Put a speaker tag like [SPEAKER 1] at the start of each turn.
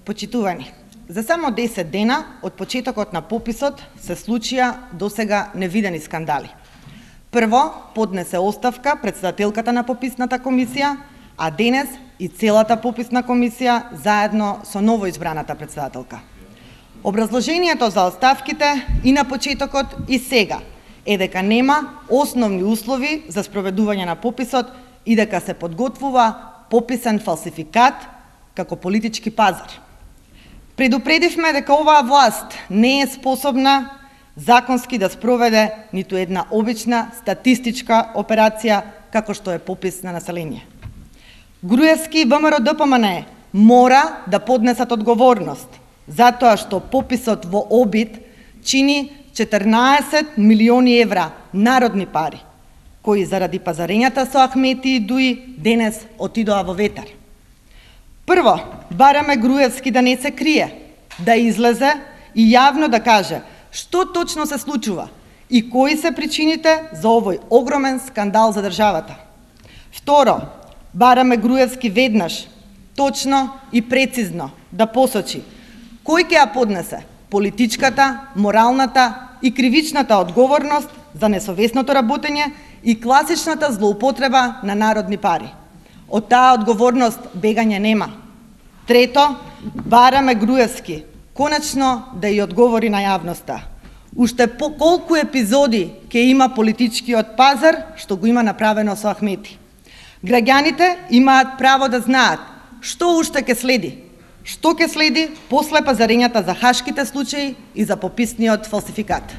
[SPEAKER 1] Почитувани, за само 10 дена од почетокот на пописот се случија досега невидени скандали. Прво, поднесе оставка претседателката на пописната комисија, а денес и целата пописна комисија заедно со новоизбраната претседателка. Образложението за оставките и на почетокот и сега е дека нема основни услови за спроведување на пописот и дека се подготвува пописен фалсификат како политички пазар. Предупредивме дека оваа власт не е способна законски да спроведе ниту една обична статистичка операција како што е попис на население. Груевски и ВМРО-ДПМНЕ мора да поднесат одговорност затоа што пописот во обид чини 14 милиони евра народни пари, кои заради пазарењата со Ахмети и Дуи денес отидоа во ветар. Прво, бараме Груевски да не се крие, да излезе и јавно да каже што точно се случува и кои се причините за овој огромен скандал за државата. Второ, бараме Груевски веднаш, точно и прецизно да посочи кој ќе ја поднесе политичката, моралната и кривичната одговорност за несовесното работење и класичната злоупотреба на народни пари. Од таа одговорност бегање нема. Трето, бараме Груевски конечно да ја одговори на јавноста. Уште по колку епизоди ќе има политичкиот пазар што го има направено со Ахмети. Граѓаните имаат право да знаат што уште ќе следи. Што ќе следи после пазарењата за хашките случаи и за пописниот фалсификат.